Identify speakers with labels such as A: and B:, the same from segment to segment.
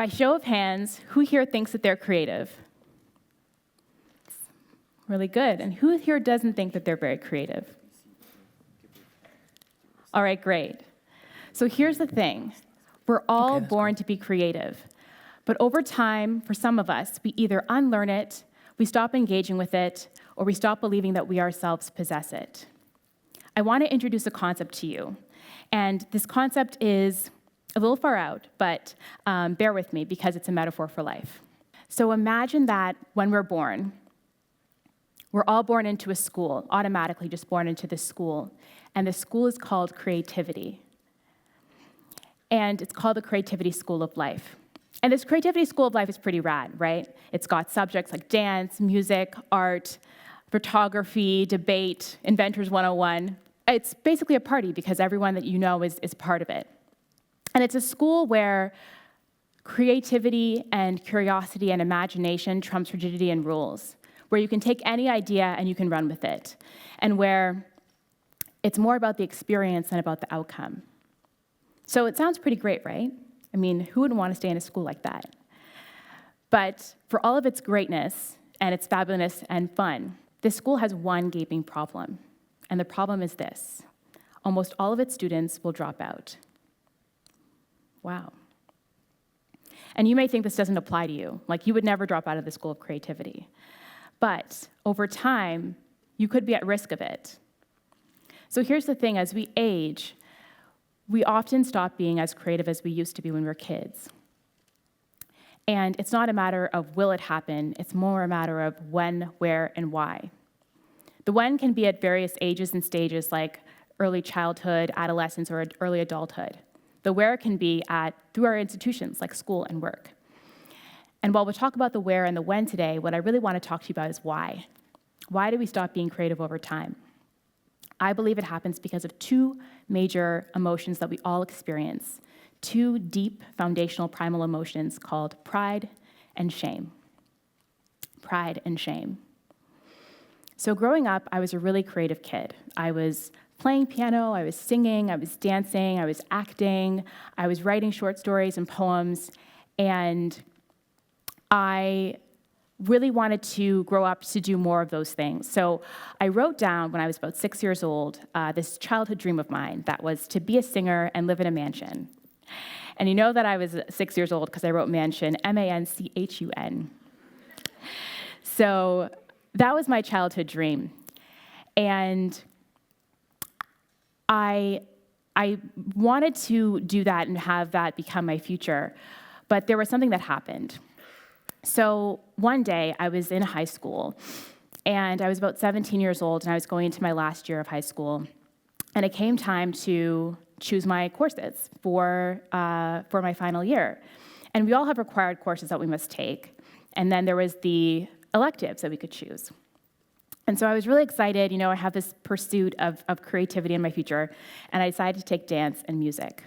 A: By show of hands, who here thinks that they're creative? Really good. And who here doesn't think that they're very creative? All right, great. So here's the thing. We're all born to be creative. But over time, for some of us, we either unlearn it, we stop engaging with it, or we stop believing that we ourselves possess it. I want to introduce a concept to you. And this concept is a little far out, but bear with me because it's a metaphor for life. So imagine that when we're born, we're all born into a school, automatically just born into this school. And the school is called creativity. And it's called the Creativity School of Life. And this Creativity School of Life is pretty rad, right? It's got subjects like dance, music, art, photography, debate, Inventors 101. It's basically a party because everyone that you know is part of it. And it's a school where creativity and curiosity and imagination trumps rigidity and rules, where you can take any idea and you can run with it, and where it's more about the experience than about the outcome. So it sounds pretty great, right? I mean, who wouldn't want to stay in a school like that? But for all of its greatness and its fabulous and fun, this school has one gaping problem. And the problem is this: almost all of its students will drop out. Wow. And you may think this doesn't apply to you, like you would never drop out of the School of Creativity. But over time, you could be at risk of it. So here's the thing: as we age, we often stop being as creative as we used to be when we were kids. And it's not a matter of will it happen, it's more a matter of when, where, and why. The when can be at various ages and stages like early childhood, adolescence, or early adulthood. The where can be through our institutions like school and work. And while we'll talk about the where and the when today, what I really want to talk to you about is why. Why do we stop being creative over time? I believe it happens because of two major emotions that we all experience, two deep, foundational, primal emotions called pride and shame. Pride and shame. So growing up, I was a really creative kid. I was playing piano, I was singing, I was dancing, I was acting, I was writing short stories and poems, and I really wanted to grow up to do more of those things. So I wrote down when I was about 6 years old this childhood dream of mine that was to be a singer and live in a mansion. And you know that I was 6 years old because I wrote mansion, M-A-N-C-H-U-N. So that was my childhood dream. And I wanted to do that and have that become my future, but there was something that happened. So one day, I was in high school, and I was about 17 years old, and I was going into my last year of high school, and it came time to choose my courses for my final year. And we all have required courses that we must take, and then there was the electives that we could choose. And so I was really excited. You know, I have this pursuit of creativity in my future, and I decided to take dance and music.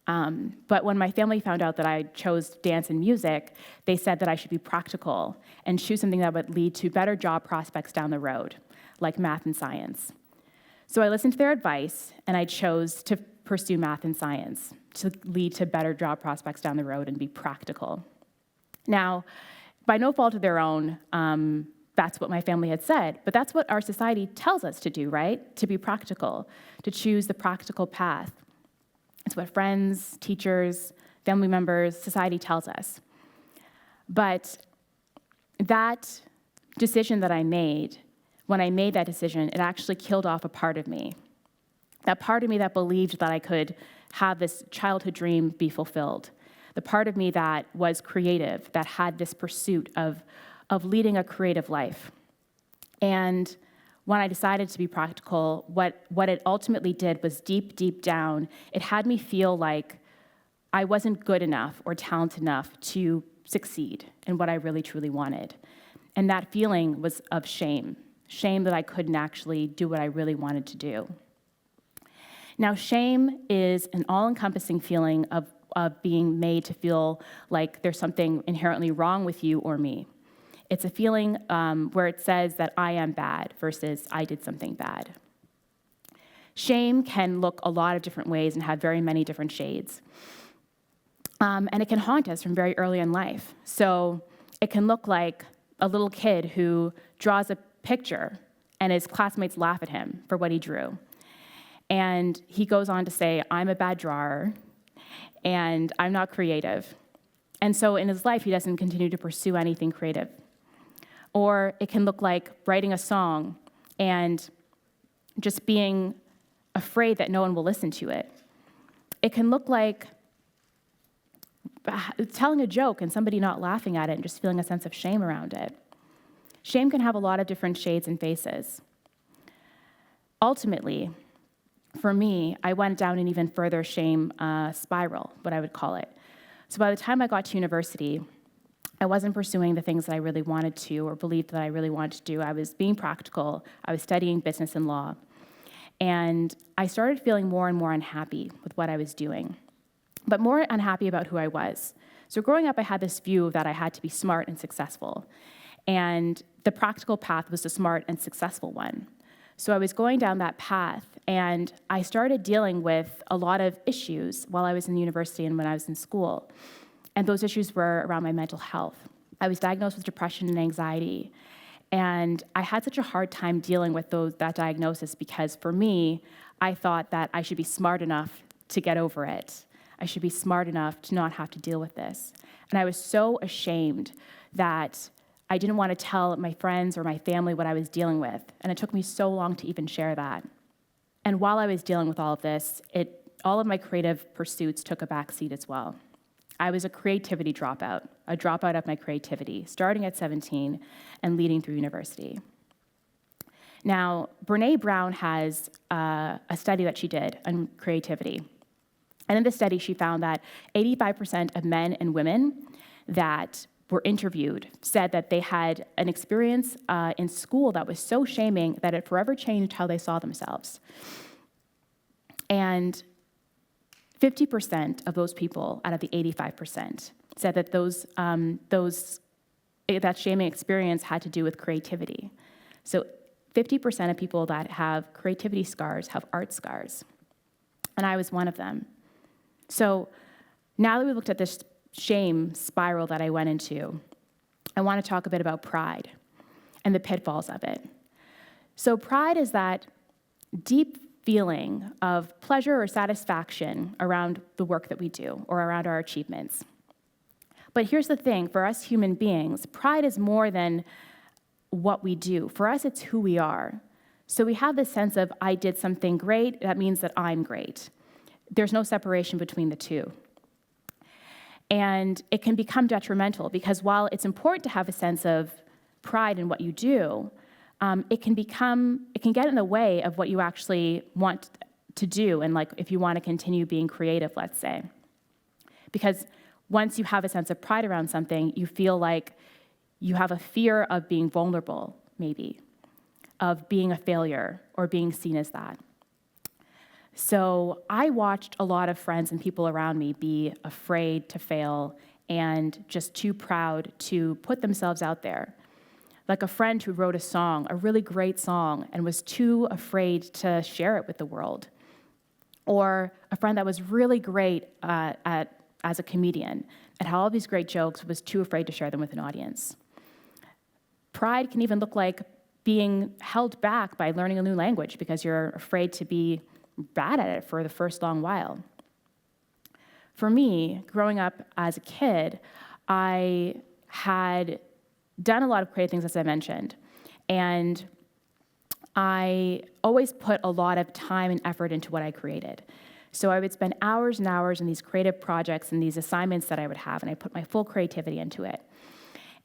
A: But when my family found out that I chose dance and music, they said that I should be practical and choose something that would lead to better job prospects down the road, like math and science. So I listened to their advice, and I chose to pursue math and science to lead to better job prospects down the road and be practical. Now, by no fault of their own, that's what my family had said, but that's what our society tells us to do, right? To be practical, to choose the practical path. It's what friends, teachers, family members, society tells us. But that decision that I made, when I made that decision, it actually killed off a part of me. That part of me that believed that I could have this childhood dream be fulfilled. The part of me that was creative, that had this pursuit of leading a creative life. And when I decided to be practical, what it ultimately did was deep, deep down, it had me feel like I wasn't good enough or talented enough to succeed in what I really, truly wanted. And that feeling was of shame that I couldn't actually do what I really wanted to do. Now, shame is an all-encompassing feeling of being made to feel like there's something inherently wrong with you or me. It's a feeling where it says that I am bad versus I did something bad. Shame can look a lot of different ways and have very many different shades. And it can haunt us from very early in life. So it can look like a little kid who draws a picture and his classmates laugh at him for what he drew. And he goes on to say, I'm a bad drawer, and I'm not creative. And so in his life, he doesn't continue to pursue anything creative. Or it can look like writing a song and just being afraid that no one will listen to it. It can look like telling a joke and somebody not laughing at it and just feeling a sense of shame around it. Shame can have a lot of different shades and faces. Ultimately, for me, I went down an even further shame spiral, what I would call it. So by the time I got to university, I wasn't pursuing the things that I really wanted to or believed that I really wanted to do. I was being practical. I was studying business and law. And I started feeling more and more unhappy with what I was doing, but more unhappy about who I was. So growing up, I had this view that I had to be smart and successful. And the practical path was the smart and successful one. So I was going down that path, and I started dealing with a lot of issues while I was in university and when I was in school. And those issues were around my mental health. I was diagnosed with depression and anxiety. And I had such a hard time dealing with that diagnosis because for me, I thought that I should be smart enough to get over it. I should be smart enough to not have to deal with this. And I was so ashamed that I didn't want to tell my friends or my family what I was dealing with. And it took me so long to even share that. And while I was dealing with all of this, all of my creative pursuits took a backseat as well. I was a creativity dropout, a dropout of my creativity, starting at 17 and leading through university. Now, Brené Brown has a study that she did on creativity. And in this study, she found that 85% of men and women that were interviewed said that they had an experience in school that was so shaming that it forever changed how they saw themselves. And 50% of those people out of the 85% said that that shaming experience had to do with creativity. So 50% of people that have creativity scars have art scars. And I was one of them. So now that we looked at this shame spiral that I went into, I want to talk a bit about pride and the pitfalls of it. So pride is that deep feeling of pleasure or satisfaction around the work that we do or around our achievements. But here's the thing, for us human beings, pride is more than what we do. For us, it's who we are. So we have this sense of, I did something great, that means that I'm great. There's no separation between the two. And it can become detrimental because while it's important to have a sense of pride in what you do, it can get in the way of what you actually want to do, and like if you want to continue being creative, let's say. Because once you have a sense of pride around something, you feel like you have a fear of being vulnerable, maybe, of being a failure or being seen as that. So I watched a lot of friends and people around me be afraid to fail and just too proud to put themselves out there. Like a friend who wrote a song, a really great song, and was too afraid to share it with the world. Or a friend that was really great as a comedian and had all these great jokes, was too afraid to share them with an audience. Pride can even look like being held back by learning a new language because you're afraid to be bad at it for the first long while. For me, growing up as a kid, I had done a lot of creative things, as I mentioned, and I always put a lot of time and effort into what I created. So I would spend hours and hours in these creative projects and these assignments that I would have, and I put my full creativity into it.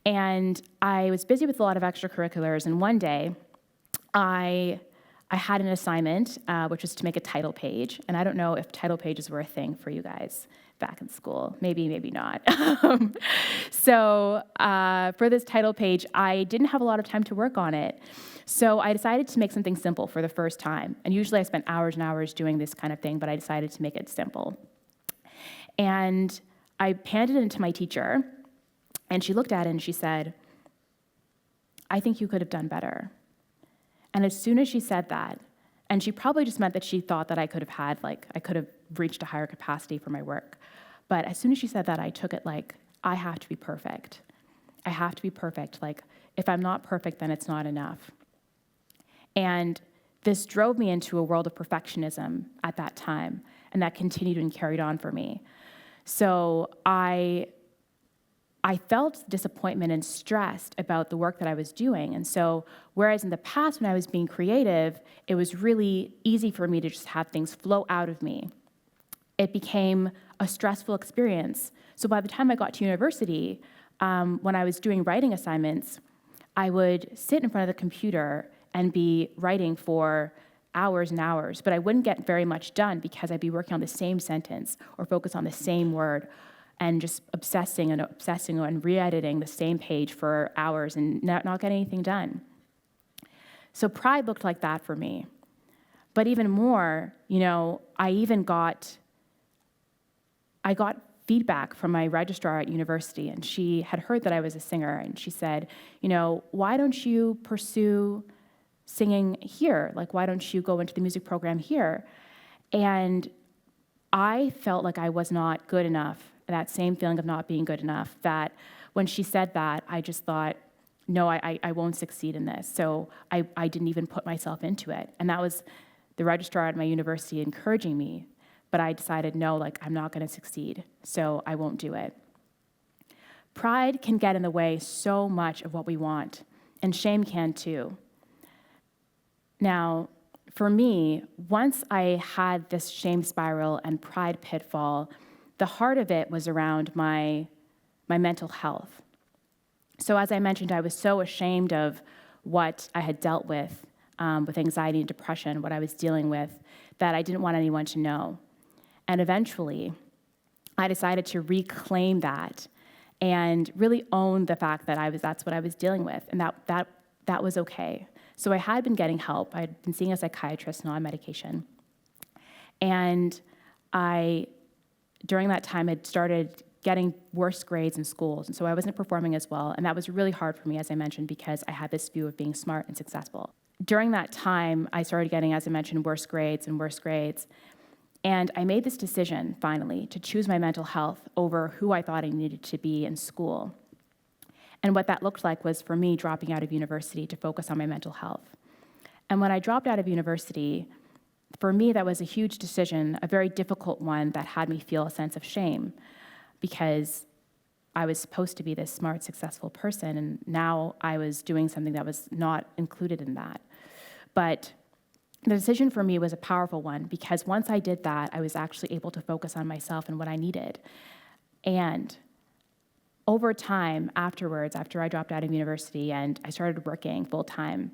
A: And I was busy with a lot of extracurriculars, and one day I had an assignment, which was to make a title page, and I don't know if title pages were a thing for you guys back in school. Maybe, maybe not. So for this title page, I didn't have a lot of time to work on it. So I decided to make something simple for the first time. And usually I spent hours and hours doing this kind of thing, but I decided to make it simple. And I handed it to my teacher, and she looked at it and she said, "I think you could have done better." And as soon as she said that, and she probably just meant that she thought that I could have reached a higher capacity for my work. But as soon as she said that, I took it like, I have to be perfect. I have to be perfect. Like, if I'm not perfect, then it's not enough. And this drove me into a world of perfectionism at that time, and that continued and carried on for me. So I felt disappointment and stressed about the work that I was doing. And so whereas in the past when I was being creative, it was really easy for me to just have things flow out of me, it became a stressful experience. So by the time I got to university, when I was doing writing assignments, I would sit in front of the computer and be writing for hours and hours, but I wouldn't get very much done because I'd be working on the same sentence or focus on the same word and just obsessing and re-editing the same page for hours and not getting anything done. So pride looked like that for me. But even more, I got feedback from my registrar at university, and she had heard that I was a singer, and she said, why don't you pursue singing here? Like, why don't you go into the music program here? And I felt like I was not good enough, that same feeling of not being good enough, that when she said that, I just thought, no, I won't succeed in this. So I didn't even put myself into it. And that was the registrar at my university encouraging me. But I decided, no, I'm not going to succeed, so I won't do it. Pride can get in the way so much of what we want, and shame can too. Now, for me, once I had this shame spiral and pride pitfall, the heart of it was around my mental health. So as I mentioned, I was so ashamed of what I had dealt with anxiety and depression, what I was dealing with, that I didn't want anyone to know. And eventually, I decided to reclaim that and really own the fact that that's what I was dealing with, and that was okay. So I had been getting help. I had been seeing a psychiatrist and on medication. And during that time, had started getting worse grades in schools, and so I wasn't performing as well, and that was really hard for me, as I mentioned, because I had this view of being smart and successful. During that time, I started getting, as I mentioned, worse grades, and I made this decision, finally, to choose my mental health over who I thought I needed to be in school. And what that looked like was for me dropping out of university to focus on my mental health. And when I dropped out of university, for me, that was a huge decision, a very difficult one that had me feel a sense of shame, because I was supposed to be this smart, successful person, and now I was doing something that was not included in that. But the decision for me was a powerful one, because once I did that, I was actually able to focus on myself and what I needed. And over time, afterwards, after I dropped out of university and I started working full-time,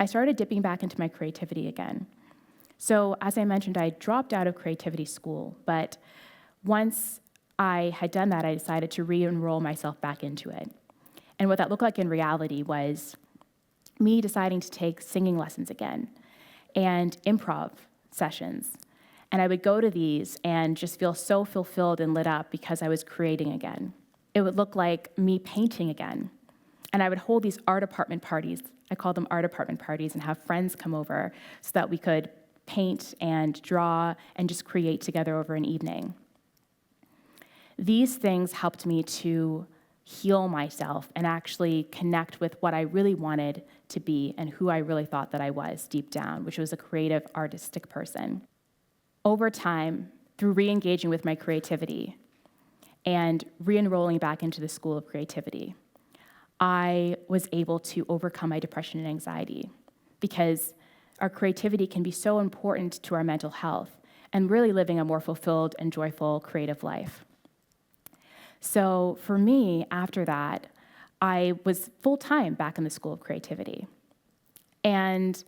A: I started dipping back into my creativity again. So as I mentioned, I dropped out of creativity school, but once I had done that, I decided to re-enroll myself back into it. And what that looked like in reality was me deciding to take singing lessons again and improv sessions. And I would go to these and just feel so fulfilled and lit up because I was creating again. It would look like me painting again. And I would hold these art apartment parties. I call them art apartment parties, and have friends come over so that we could paint and draw and just create together over an evening. These things helped me to heal myself and actually connect with what I really wanted to be and who I really thought that I was deep down, which was a creative, artistic person. Over time, through re-engaging with my creativity and re-enrolling back into the School of Creativity, I was able to overcome my depression and anxiety, because our creativity can be so important to our mental health and really living a more fulfilled and joyful creative life. So for me, after that, I was full-time back in the School of Creativity. And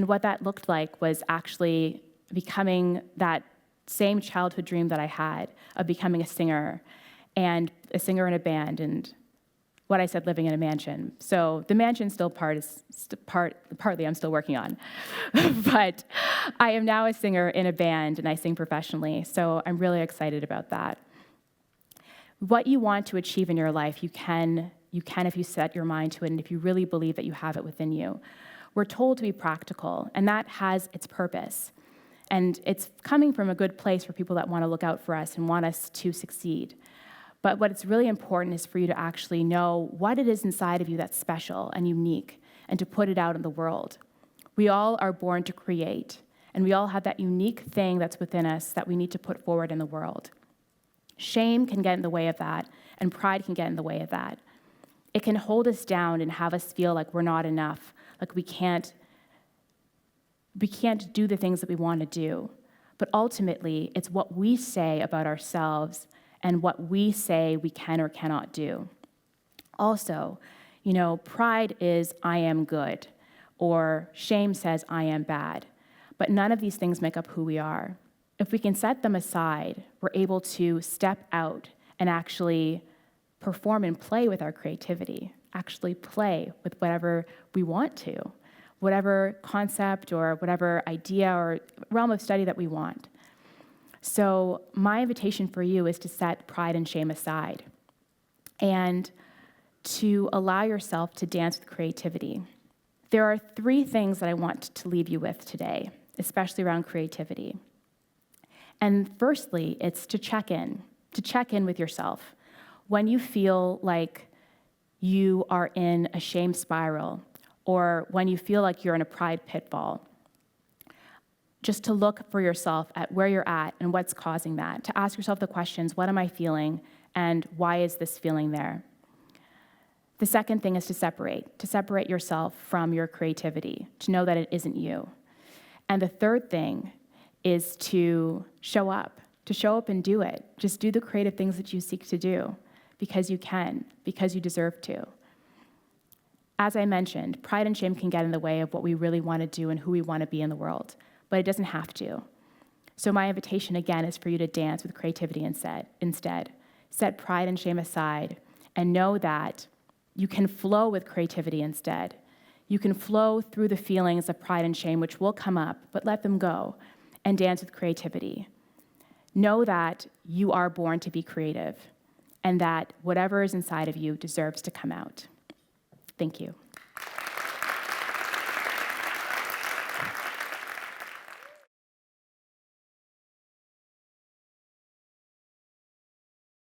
A: what that looked like was actually becoming that same childhood dream that I had of becoming a singer in a band, and what I said, living in a mansion. So the mansion partly I'm still working on. But I am now a singer in a band, and I sing professionally, so I'm really excited about that. What you want to achieve in your life, you can if you set your mind to it and if you really believe that you have it within you. We're told to be practical, and that has its purpose. And it's coming from a good place for people that want to look out for us and want us to succeed. But what's really important is for you to actually know what it is inside of you that's special and unique, and to put it out in the world. We all are born to create, and we all have that unique thing that's within us that we need to put forward in the world. Shame can get in the way of that, and pride can get in the way of that. It can hold us down and have us feel like we're not enough, like we can't do the things that we want to do. But ultimately, it's what we say about ourselves and what we say we can or cannot do. Also, pride is I am good, or shame says I am bad. But none of these things make up who we are. If we can set them aside, we're able to step out and actually perform and play with our creativity, actually play with whatever we want to, whatever concept or whatever idea or realm of study that we want. So my invitation for you is to set pride and shame aside and to allow yourself to dance with creativity. There are 3 things that I want to leave you with today, especially around creativity. And firstly, it's to check in with yourself. When you feel like you are in a shame spiral, or when you feel like you're in a pride pitfall, just to look for yourself at where you're at and what's causing that, to ask yourself the questions, what am I feeling, and why is this feeling there? The second thing is to separate yourself from your creativity, to know that it isn't you. And the third thing is to show up and do it. Just do the creative things that you seek to do, because you can, because you deserve to. As I mentioned, pride and shame can get in the way of what we really want to do and who we want to be in the world, but it doesn't have to. So my invitation again is for you to dance with creativity instead. Set pride and shame aside and know that you can flow with creativity instead. You can flow through the feelings of pride and shame, which will come up, but let them go and dance with creativity. Know that you are born to be creative and that whatever is inside of you deserves to come out. Thank you.